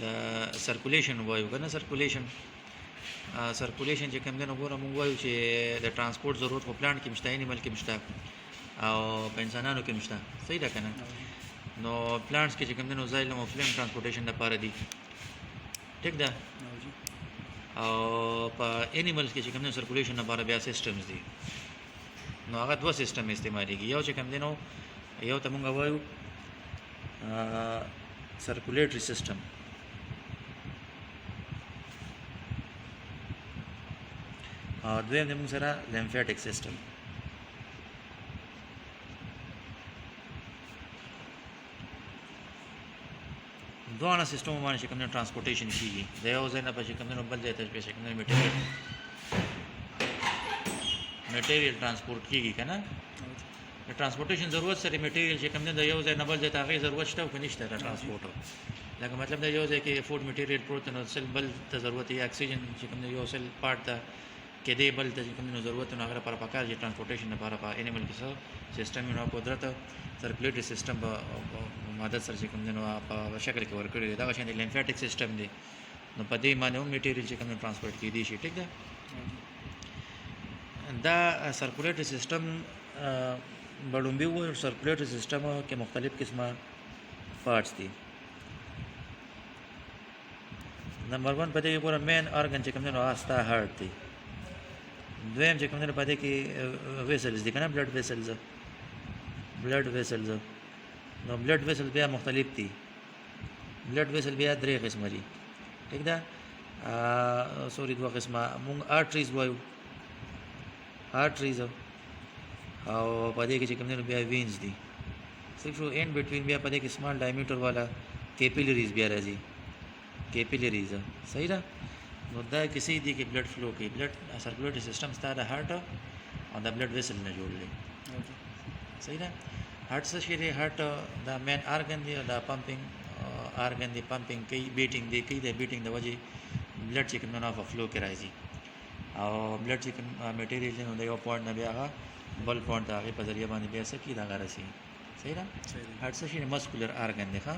د سرکولیشن وایو کنه سرکولیشن چې کوم دی نو ګوره موږ وایو چې د ترانسپورت ضرورت په پلانټ کې مشته انیمل کې مشته او په انسانانو کې مشته صحیح ده کنه نو پلانټس کې چې کوم دی نو زایلم او فلیم ترانسپورټیشن لپاره دي ټیک ده او په انیملز کې چې کوم دی سرکولیشن لپاره بیا سیستمز دي نو هغه دوه سیستم استعمالېږي یو چې کوم دی نو یو ته موږ وایو circulatory system او دویم د موږ سره lymphatic system دوه سیستم باندې چې کوم ترانسپورټیشن کیږي د یو ځای نه په کوم نو بل ځای ته چې کوم میټیریل ترانسپورټ کیږي کنه د ترانسپورټیشن ضرورت سره میټیریل چې کوم نه د یو ځای نه بل ځای ته هغه ضرورت شته او کنيشته د ترانسپورټ لکه مطلب د یو ځای کې فود میټیریل پروت نو سل بل ته ضرورت یې اکسیجن چې کوم یو سل پارت ته کې دی بل ته کوم نو ضرورت نو هغه پر پکار چې ترانسپورټیشن لپاره په انیمل کې څه سیستم نو قدرت سرکولیټری سیستم په مدد سره چې کوم نو په شکل کې ورکړي دا شان لیمفاټیک سیستم دی نو په دې باندې هم میټیریل چې کوم ترانسپورټ کیدی شي ټیک ده دا سرکولیټری سیستم بڑھومبی हुए circulatory system के मुख्तलिफ किस्म पार्ट्स थी नंबर 1 पता कि पूरा मेन ऑर्गन जो कमने आस्था हार्ट थी द्वैम जो कमने पता कि वेसल्स थी ना blood vessels no blood vessel भी मुख्तलिफ थी ब्लड वेसल भी द्रे किस्म जी ठीक था सॉरी दो किस्म मूंग आर्टरीज वायु आर्टरीज او پدې کې چې کوم نه بیا وینز دي صرف ان بټوین بیا پدې کې سمال ډایمیټر والا کیپیلریز بیا راځي کیپیلریز صحیح ده نو دا کسی دي کې بلډ فلو کې بلډ سرکولیټری سیستم ستاره هارت او د بلډ ویسل نه جوړلې صحیح ده هارت څه شي دی هارت دا مین ارګن دی دا پمپینګ ارګن دی پمپینګ کوي بیټینګ دی کوي د بیټینګ د وجه بلډ چې کوم نه فلو کې راځي او بلډ چې کوم میټیریل نو د یو پوینټ نه بیا بل پوینټ هغه په ذریعہ باندې بیا سکی دا غرسي صحیح ده هارت څه شي مسکولر ارګن دی ښا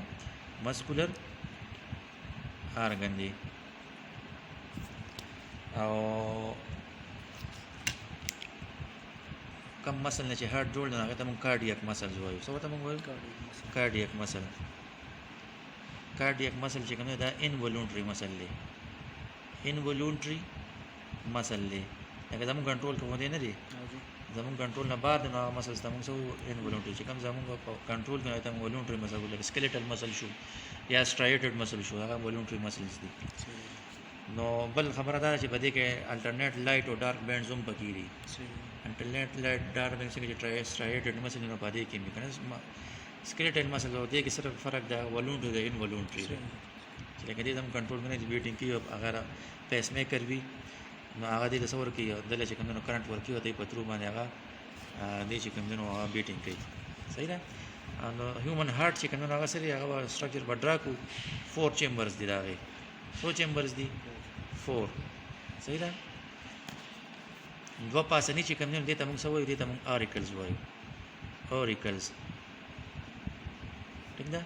مسکولر ارګن دی او کم مسل نه چې هارت جوړ نه هغه ته مونږ کارډیاک مسل وایو څه ته مونږ وایو کارډیاک مسل چې کوم دا انولونټری مسل دی انولونټری مسل دی هغه زموږ کنټرول کوو دی نه دی زمون کنټرول نه بعد نو مسل زمون سو انولونټری چې کوم زمون کنټرول نه ایته انولونټری مسل ولکه سکلیټل مسل شو یا سټرایټډ مسل شو هغه انولونټری مسلز دي نو بل خبره ده چې بده کې الټرنیټ لایټ او ډارک بینډز هم پکې دي الټرنیټ لایټ ډارک بینډز کې سټرایټډ مسل نه پدې کې میکنه سکلیټل مسل او دې کې صرف فرق ده انولونټری ده انولونټری چې لکه دې زمون کنټرول نه بیټینګ کې اگر پیس میکر وی نو هغه دې تصور کوي دله چې کوم نو کرنٹ ورکی وته په ترو باندې هغه دې چې کوم نو هغه بیټینګ کوي صحیح ده نو هیومن هارت چې کوم نو هغه سره هغه سټرکچر بدراکو 4 چیمبرز دي راغی 4 چیمبرز دي 4 صحیح ده دو پاسنی چې کوم نو دې ته موږ سوې دې ته موږ اریکلز وایو اریکلز ټیک ده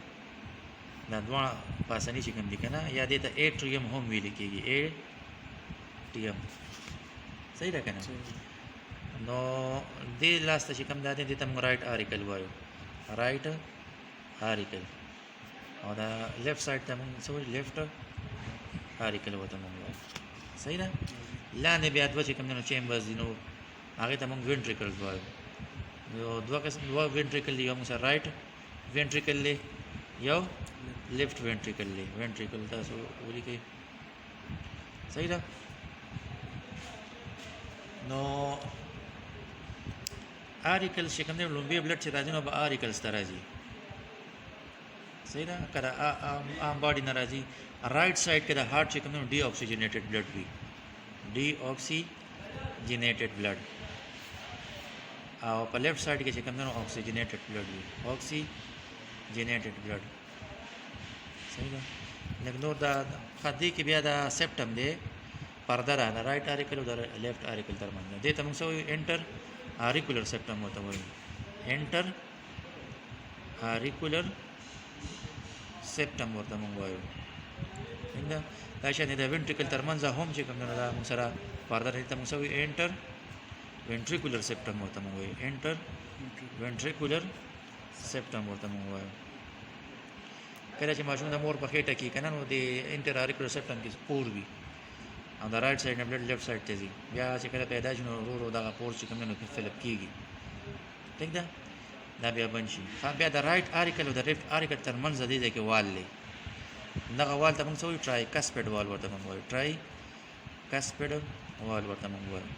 دا دوه پاسنی چې کوم دي کنه یا دې ته ایټریم هم ویل کېږي ټیم صحیح ده کنه نو دې لاسته چې کوم ده دې ته موږ رائټ اریکل وایو رائټ اریکل او دا لیفټ سایډ ته موږ څه وایو لیفټ اریکل وته موږ وایو صحیح ده لاندې بیا دوه چې کوم نو چیمبرز دي نو هغه ته موږ وینټریکلز وایو یو دوه وینټریکل دی یو موږ رائټ وینټریکل دی یو لیفټ وینټریکل دی وینټریکل تاسو ولیکئ صحیح ده نو اریکل چې کوم دی لومبي بلډ چې راځي نو به اریکلز ته راځي صحیح ده کله عام باډي نه راځي رائټ سایډ کې د هارت چې کوم دی ډي اکسیجنیټډ بلډ وي ډي اکسیجنیټډ بلډ او په لیفټ سایډ کې چې کوم دی اکسیجنیټډ بلډ وي اکسیجنیټډ بلډ صحیح ده لکه نور دا خدي کې بیا دا سپټم دی پرده را رائټ اریکل او لیفټ اریکل تر باندې دې ته موږ سوې انټر اریکولر سپټم وته وایي انټر اریکولر سپټم ورته موږ وایو څنګه دا شان د ventricle ترمنځ هم چې کوم نه دا موږ سره فردر ته موږ سوي انټر ventricular septum ورته موږ وایو انټر ventricular septum ورته موږ وایو کله چې ماشوم د مور په خېټه کې کنه نو د انټر auricular septum کې پور وي او د رائټ سایډ نه بلډ لیفټ سایډ ته ځي بیا چې کله پیدا شي نو ورو دغه پور چې کوم نه فلپ کیږي ٹھیک ده دا بیا بند شي بیا د رائټ auricle او د لیفټ auricle ترمنځ د دې کې وال لې دغه وال ته موږ سوي ټرای کاسپډ وال ورته موږ وایو ټرای کاسپډ وال ورته موږ وایو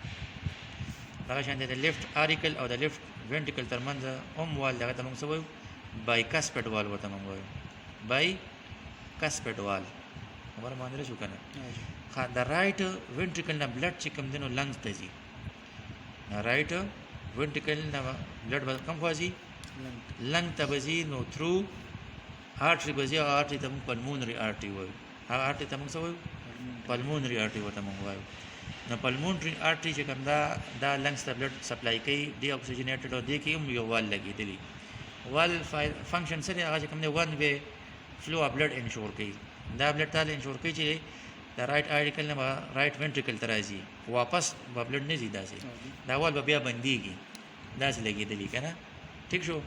دا شان د لیفټ auricle او د لیفټ ventricle ترمنځ هم وال دغه ته موږ سوي بای کاسپډ وال ورته موږ وایو بای کاسپډ وال خبر باندې شو کنه د رائټ ventricle نه بلډ چې کوم دینو لنګز ته ځي رائټ ventricle نه بلډ کوم خوځي لنګ ته وځي نو تھرو artery بځي artery ته موږ pulmonary artery وایو هغه artery ته موږ څه وایو pulmonary artery ورته موږ وایو نو pulmonary artery چې کوم دا لنګز ته بلډ سپلای کوي ډي اکسیجنیټډ او دی کې هم یو وال لګیدلی وال فنکشن سره هغه چې کوم دی ون وی فلو اف بلډ انشور کوي دا بلډ ته انشور کوي چې د رائټ auricle نه رائټ ventricle ته راځي واپس بلډ نه ځي داسې دا وال بیا بنديږي داسې لګیدلی کنه ٹھیک شو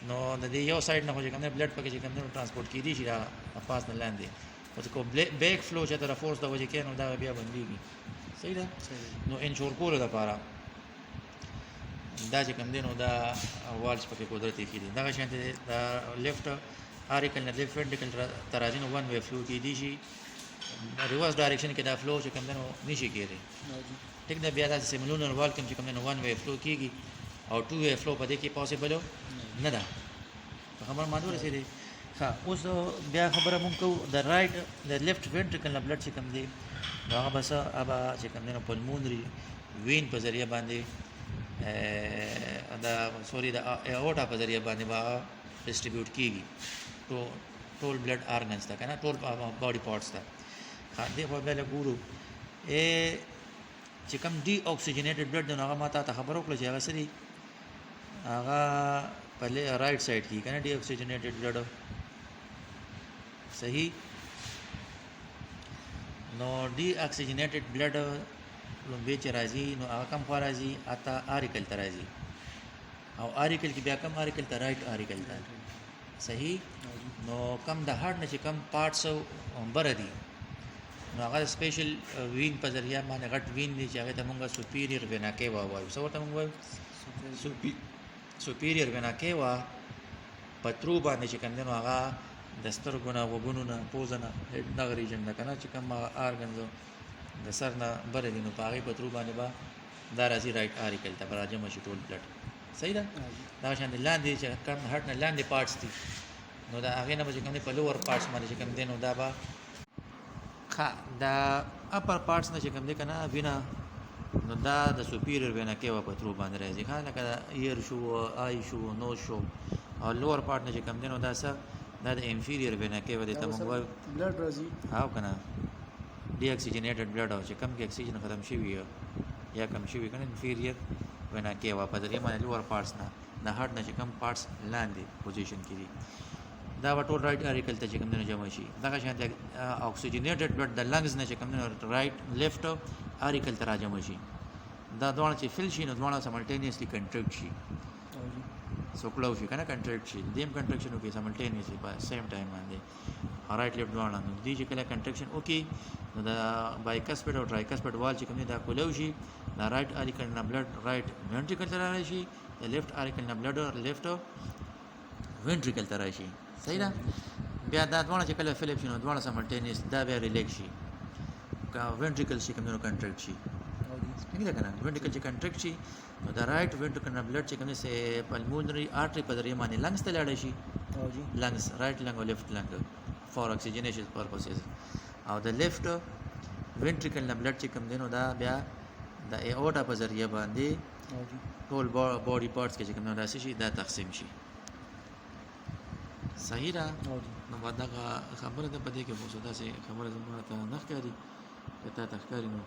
نو د دې یو سایډ نه خو چې کوم بلډ پکې چې کوم ترانسپورت کیدی شي را پاس نه لاندې او کو بیک فلو چې تر فورس د وجه کې نو دا بیا بنديږي صحیح ده نو انشور کول د لپاره دا چې کوم دینو دا والز پکې قدرتي کیدي دا شانته دا لیفټ auricle نه لیفټ ventricle ترازی نو ون وی فلو کیدی شي ریورس ډایرکشن کې دا فلو چې کوم دینو نشي کېږي ټیک دا بیا د سیمولونر وال کوم چې کوم دینو ون وی فلو کیږي او ټو وی فلو په دې کې پوسیبل نه ده خبر ما دوی رسېږي ها اوس بیا خبره مونږ کو د رائټ د لیفټ ventricle نه بلډ چې کوم دی هغه بس ابا چې کوم دینو pulmonary وین په ذریعہ باندې دا سوري د اورټا په ذریعہ باندې با ډیسټریبیوټ کیږي ټول بلډ ارګنز ته کنه ټول باډي پارټس ته دې په بل ګورو چې کوم ډي اکسیجنیټډ بلډ نو هغه ماته ته خبر وکړه چې هغه سړي هغه په رائټ سایډ کې کنه ډي اکسیجنیټډ بلډ صحیح نو ډي اکسیجنیټډ بلډ لومبه چې راځي نو هغه کم خوا راځي اته auricle ته راځي او auricle کې بیا کم auricle ته رائټ auricle ته صحیح نو کم د هارت نه چې کم پارټس بر دي نو هغه سپیشل وین په ذریعہ باندې غټ وین دي چې هغه ته مونږه سپیریور وینا کیوا وایو څه ورته مونږ وایو سپیریور وینا کیوا پترو باندې چې کوم نو هغه د سترګو نه وګونو نه پوزنه دغه ریجن نه کنه چې کوم ارګنز د سر نه بر دي نو پاغي پترو باندې با دا راځي رائټ auricle ته راځي مشي ټول بلډ صحیح ده دا شان لاندې چې کوم هارت نه لاندې پارټس دي نو دا هغه نه چې کوم په لوور پارټس باندې چې کوم دي نو دا با دا اپر پارټس نه چې کوم دي کنه وینا نو دا د سپیریور وینا کې په ترو باندې راځي خا لکه ایر شو آی شو نو شو او لوور پارټ نه چې کوم دي نو دا څه دا د انفیریور وینا کې ودی ته موږ بلډ راځي هاو کنه ډي اکسیجنیټډ بلډ او چې کم کې اکسیجن ختم شي یا کم شي کنه انفیریور وینا کې په ذریعہ باندې لوور پارټس نه د هارت نه چې کم پارټس لاندې پوزیشن کې دي دا ټول رائټ auricle ته چې کوم نه جمع شي دا شان د اکسیجنیټډ بلډ د لنګز نه چې کوم نه رائټ لیفټ auricle ته راځي شي دا دوه چې فل شي نو دوه سملټینیسلی کنټریکټ شي سو کلو شي کنه کنټریکټ شي دیم کنټریکشن وکي سملټینیسلی په سیم ټایم باندې رائټ لیفټ دوه نو دي چې کله کنټریکشن وکي نو دا بایکاسپډ او ټرایکاسپډ وال چې کوم دا کولو شي دا رائټ auricle نه بلډ رائټ ventricle ته راشي د لیفټ auricle نه بلډ لیفټ ventricle ته راشي صحیح ده بیا دا دوه چې کله فلپ شي نو دوه سملټینیس دا بیا ریلیکس شي کا ventricle شي کوم نو کنټریکټ شي څنګه ده کنه ventricle چې کنټریکټ شي نو دا رائټ ventricle نه بلډ چې کوم سه pulmonary artery په ذریعہ باندې لنګز ته لاړ شي لنګز رائټ لنګ او لیفټ لنګ فور اکسیجنیشن پرپسز او د لیفټ ventricle نه بلډ چې کوم دینو دا بیا د اورټا په ذریعہ باندې ټول باډي پارټس کې چې کوم راشي شي دا تقسیم شي صحیح ده نو دا خبره ده په دې کې مو څه ده خبره زموږ ته نه ښکاري ته ښکاري نو